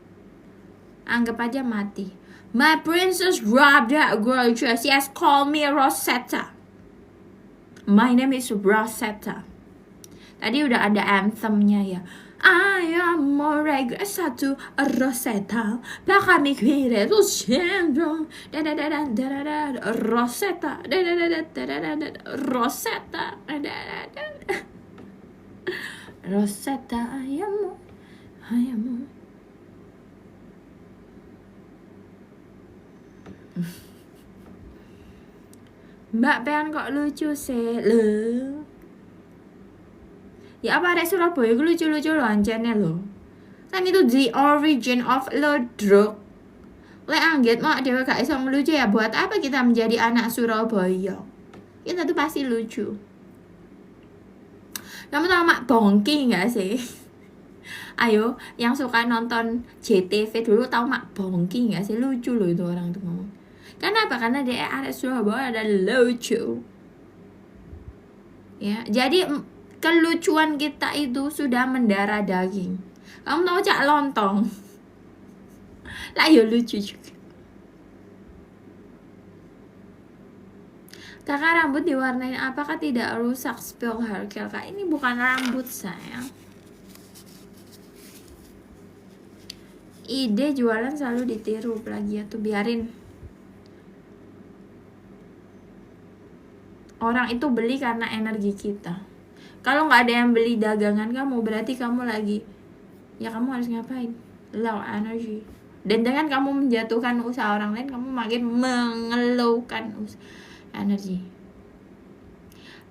Anggap aja mati. My princess grabbed that gorgeous. Yes, call me Rosetta. My name is Rosetta. Tadi udah ada anthemnya ya. I am more satu Rosetta. Belakang mikir itu syndrome. Rosetta. Rosetta. Rosetta ayamu. Mbak Pean kok lucu sih lho. Ya apa arek Surabaya gue lucu-lucu loh anjane loh. Kan itu the origin of Lodrok. Lek angget mak dewe gak iso ngelucu ya buat apa kita menjadi anak Surabaya? Kita tuh pasti lucu. Kamu tahu Mak Bongki gak sih? Ayo, yang suka nonton JTV dulu tahu Mak Bongki gak sih? Lucu loh itu orang tuh ngomong. Kenapa? Karena dia arek Surabaya ada lucu. Ya, jadi kelucuan kita itu sudah mendarah daging. Kamu tahu Cak Lontong? Lah ya lucu juga. Kakak, rambut diwarnain apakah tidak rusak? Spill hair care. Kak, ini bukan rambut sayang. Ide jualan selalu ditiru plagiat tuh, biarin. Orang itu beli karena energi kita. Kalau nggak ada yang beli dagangan kamu, berarti kamu lagi, ya kamu harus ngapain? Low energy. Dan dengan kamu menjatuhkan usaha orang lain, kamu makin mengeluhkan energi.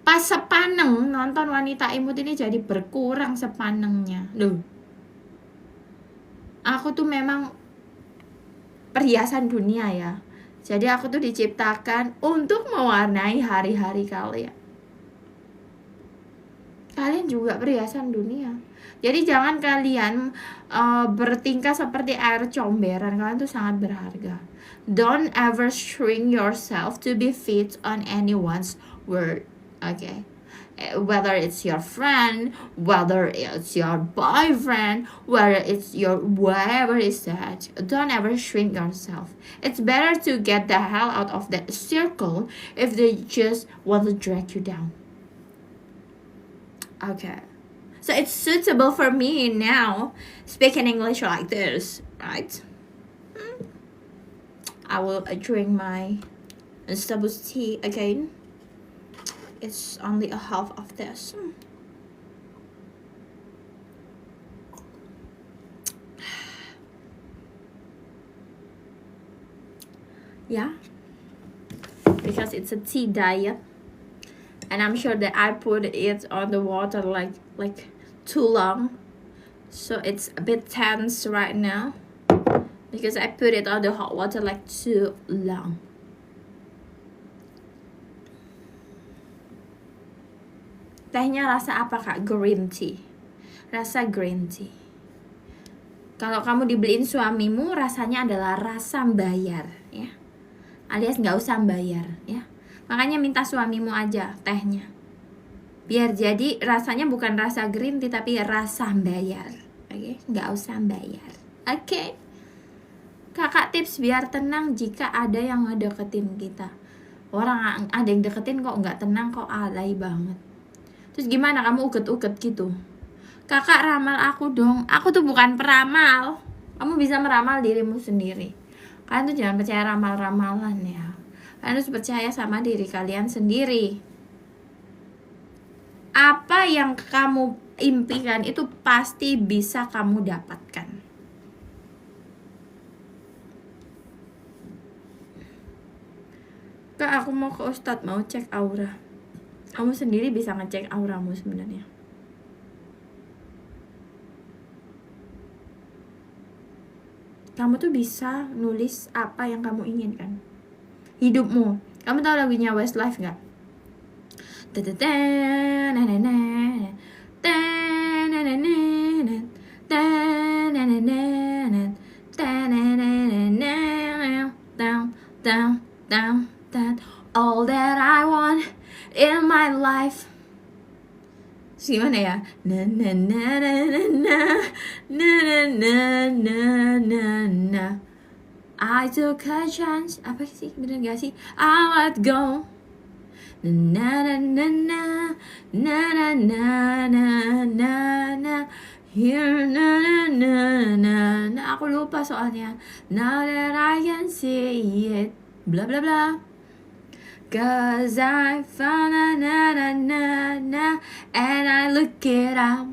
Pas sepaneng nonton wanita imut ini jadi berkurang sepanengnya. Loh, aku tuh memang perhiasan dunia ya. Jadi aku tuh diciptakan untuk mewarnai hari-hari kalian. Kalian juga perhiasan dunia. Jadi jangan kalian bertingkah seperti air comberan. Kalian tuh sangat berharga. Don't ever shrink yourself to be fit on anyone's word. Okay? Whether it's your friend, whether it's your boyfriend, whether it's your whatever is that, don't ever shrink yourself. It's better to get the hell out of that circle if they just want to drag you down. Okay, so it's suitable for me now speaking English like this, right? I will drink my Starbucks tea again. It's only a half of this. Yeah, because it's a tea diet, and I'm sure that I put it on the water like too long, so it's a bit tense right now because I put it on the hot water like too long. Tehnya rasa apa Kak? Green tea. Rasa green tea. Kalau kamu dibeliin suamimu, rasanya adalah rasa bayar, ya. Alias nggak usah bayar, ya. Makanya minta suamimu aja tehnya. Biar jadi rasanya bukan rasa green tea, tapi rasa bayar. Oke, nggak usah bayar. Oke. Kakak tips biar tenang jika ada yang ngedeketin kita. Orang ada yang deketin kok nggak tenang, kok alay banget. Terus gimana kamu uget-uget gitu? Kakak ramal aku dong. Aku tuh bukan peramal. Kamu bisa meramal dirimu sendiri. Kalian tuh jangan percaya ramal-ramalan ya. Kalian harus percaya sama diri kalian sendiri. Apa yang kamu impikan itu pasti bisa kamu dapatkan. Kak, aku mau ke Ustadz, mau cek aura. Kamu sendiri bisa ngecek auramu sebenarnya. Kamu tuh bisa nulis apa yang kamu inginkan. Hidupmu. Kamu tahu lagunya Westlife nggak? All that I want in my life. Gimana ya? Na na na na na na na na na na na. I took a chance. Apa sih? Bener gak sih? I let go. Na na na na na na na na na na. Here na na na na na. Aku lupa soalnya. Now that I can see it. Bla bla bla. Cause I found a na na na na, and I look it up,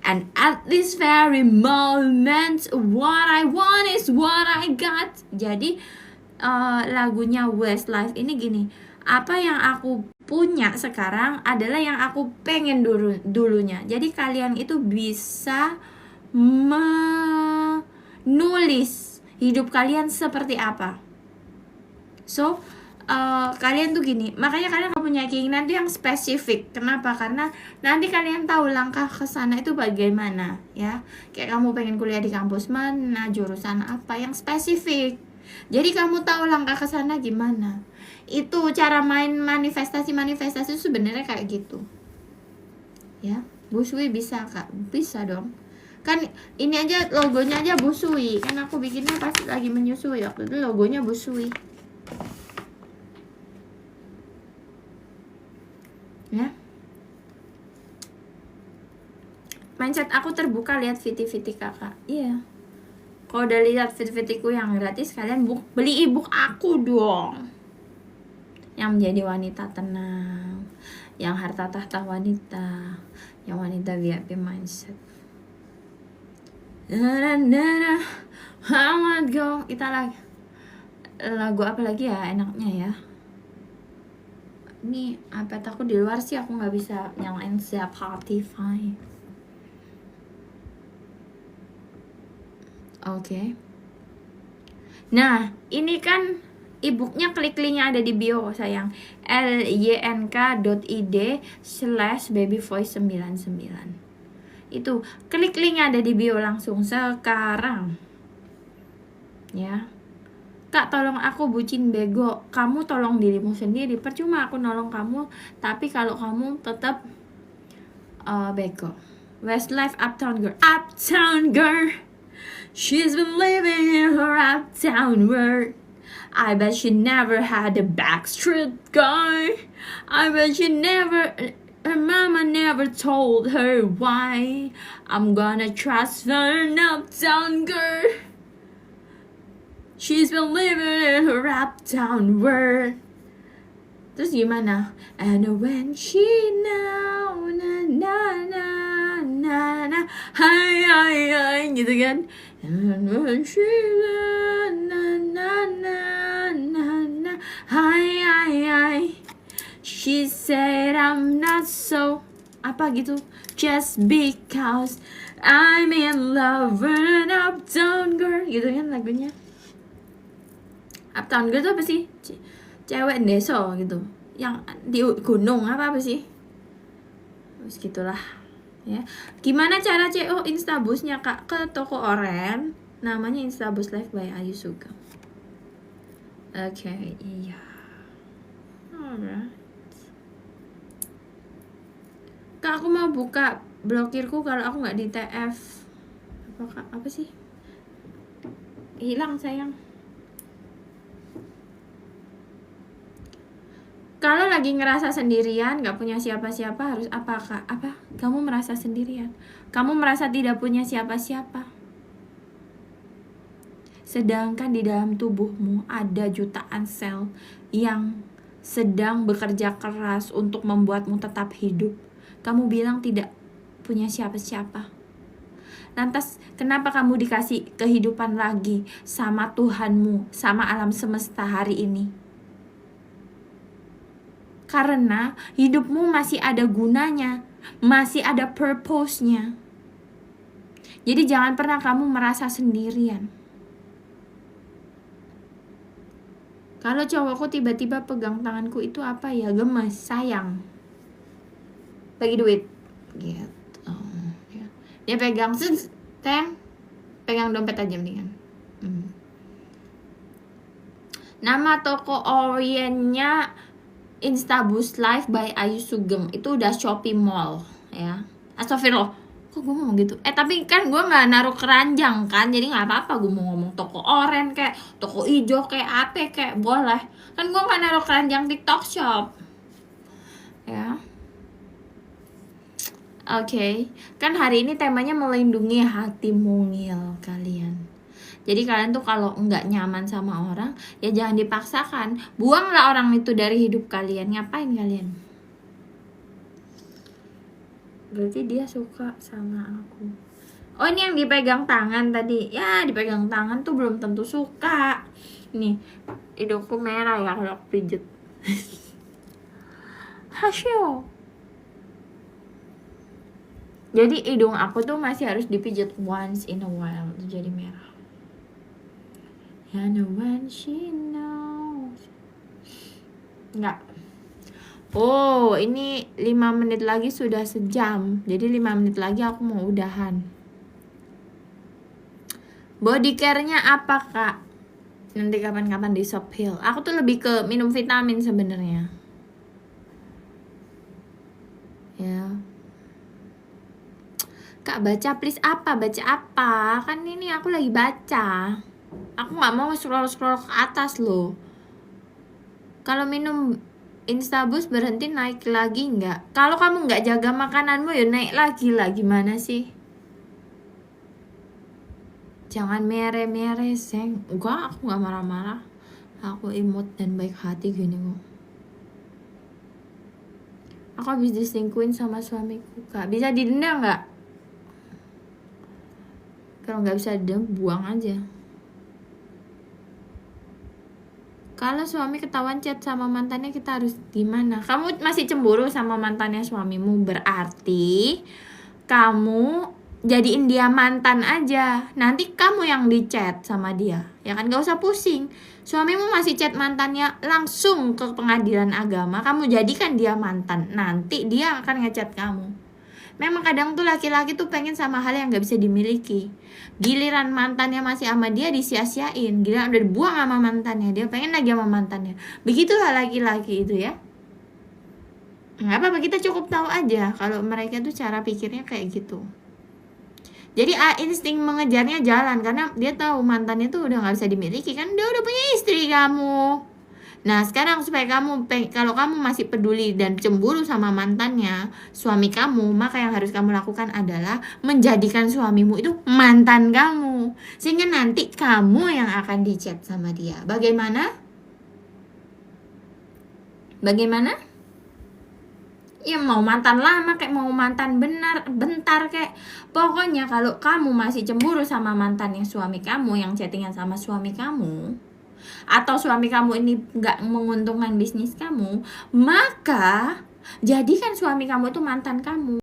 and at this very moment what I want is what I got. Jadi lagunya Westlife ini gini, apa yang aku punya sekarang adalah yang aku pengen dulunya. Jadi kalian itu bisa menulis hidup kalian seperti apa. So kalian tuh gini, makanya kalian gak punya keinginan tuh yang spesifik. Kenapa? Karena nanti kalian tahu langkah ke sana itu bagaimana, ya. Kayak kamu pengen kuliah di kampus mana, jurusan apa, yang spesifik. Jadi kamu tahu langkah ke sana gimana. Itu cara main manifestasi itu sebenarnya kayak gitu. Ya, Busui bisa Kak, bisa dong. Kan ini aja logonya aja Busui, kan aku bikinnya pas lagi menyusui, waktu itu logonya Busui. Ya. Mindset aku terbuka lihat VT-VT kakak. Iya. Kalau udah lihat VT-VT-ku yang gratis, kalian beli ebook aku dong. Yang menjadi wanita tenang, yang harta tahta wanita, yang wanita VIP mindset. Amat go. Kita lagi lagu apa lagi ya enaknya ya? Ini iPad aku di luar sih, aku nggak bisa nyalain Spotify. Oke. Nah, ini kan e-booknya, klik linknya ada di bio sayang. lyink.id/babyvoice99. Itu klik linknya ada di bio langsung sekarang. Ya. Kak, tolong aku bucin bego. Kamu tolong dirimu sendiri. Percuma aku nolong kamu, tapi kalau kamu tetap bego. Westlife Uptown Girl. Uptown Girl. She's been living in her uptown world. I bet she never had a backstreet guy. I bet she never, her mama never told her why. I'm gonna trust her, an uptown girl. She's been living in her uptown world. Terus gimana? And when she now na na na na na hai hai hai gitu kan? And when she na na na na na hai hai hai, she said I'm not so apa gitu, just because I'm in love with an uptown girl gitu kan lagunya. Uptown Girl itu apa sih? Cewek desa gitu, yang di gunung apa sih? Terus gitulah ya. Gimana cara CO Instabusnya Kak? Ke toko oren, namanya Instabus Live by Ayu Sugeng. Oke, iya. Alright. Kak, aku mau buka blokirku kalau aku nggak di TF. Apa sih? Hilang sayang. Kalau lagi ngerasa sendirian, gak punya siapa-siapa, harus apa Kak? Apa? Kamu merasa sendirian? Kamu merasa tidak punya siapa-siapa? Sedangkan di dalam tubuhmu ada jutaan sel yang sedang bekerja keras untuk membuatmu tetap hidup. Kamu bilang tidak punya siapa-siapa. Lantas, kenapa kamu dikasih kehidupan lagi sama Tuhanmu, sama alam semesta hari ini? Karena hidupmu masih ada gunanya, masih ada purpose-nya. Jadi jangan pernah kamu merasa sendirian. Kalau cowokku tiba-tiba pegang tanganku itu apa ya? Gemes, sayang. Bagi duit. Gitu. Ya. Dia pegang, teng, pegang dompet aja mendingan. Nama toko oriennya Instabus Live by Ayu Sugeng. Itu udah Shopee Mall ya. Astagfirullah, kok gue ngomong gitu? Tapi kan gue gak naruh keranjang kan, jadi gak apa-apa gue mau ngomong toko oren kayak toko ijo kayak apa kayak boleh. Kan gue gak naruh keranjang TikTok Shop ya. Oke. Kan hari ini temanya melindungi hati mungil kalian. Jadi kalian tuh kalau nggak nyaman sama orang, ya jangan dipaksakan. Buanglah orang itu dari hidup kalian. Ngapain kalian? Berarti dia suka sama aku. Oh, ini yang dipegang tangan tadi. Ya, dipegang tangan tuh belum tentu suka. Nih, hidungku merah ya kalau pijet. Hasyo. Jadi hidung aku tuh masih harus dipijit once in a while, jadi merah. And when she knows. Enggak. Oh, ini 5 menit lagi sudah sejam. Jadi 5 menit lagi aku mau udahan. Body care-nya apa, Kak? Nanti kapan-kapan di Shop Hill. Aku tuh lebih ke minum vitamin sebenarnya. Ya. Kak, baca please. Apa? Baca apa? Kan ini aku lagi baca. Aku nggak mau scroll-scroll ke atas loh. Kalau minum Instabus berhenti naik lagi nggak? Kalau kamu nggak jaga makananmu ya naik lagi lah. Gimana sih? Jangan mere-mere, Seng. Enggak, aku nggak marah-marah. Aku imut dan baik hati gini kok. Aku habis diselingkuhin sama suamiku, Kak. Bisa didenda nggak? Kalau nggak bisa didenda, buang aja. Kalau suami ketahuan chat sama mantannya, kita harus gimana? Kamu masih cemburu sama mantannya suamimu, berarti kamu jadiin dia mantan aja. Nanti kamu yang di chat sama dia, ya kan? Gak usah pusing. Suamimu masih chat mantannya, langsung ke pengadilan agama. Kamu jadikan dia mantan, nanti dia akan ngechat kamu. Memang kadang tuh laki-laki tuh pengen sama hal yang gak bisa dimiliki. Giliran mantannya masih sama dia disia-siain. Giliran udah dibuang sama mantannya, dia pengen lagi sama mantannya. Begitulah laki-laki itu ya. Nggak apa-apa, kita cukup tahu aja kalau mereka tuh cara pikirnya kayak gitu. Jadi insting mengejarnya jalan karena dia tahu mantannya tuh udah nggak bisa dimiliki kan, dia udah punya istri kamu. Nah sekarang supaya kamu kalau kamu masih peduli dan cemburu sama mantannya suami kamu, maka yang harus kamu lakukan adalah menjadikan suamimu itu mantan kamu, sehingga nanti kamu yang akan dicat sama dia. Bagaimana? Ya mau mantan lama kayak mau mantan bentar kayak, pokoknya kalau kamu masih cemburu sama mantannya suami kamu yang chattingan sama suami kamu, atau suami kamu ini gak menguntungkan bisnis kamu, maka jadikan suami kamu itu mantan kamu.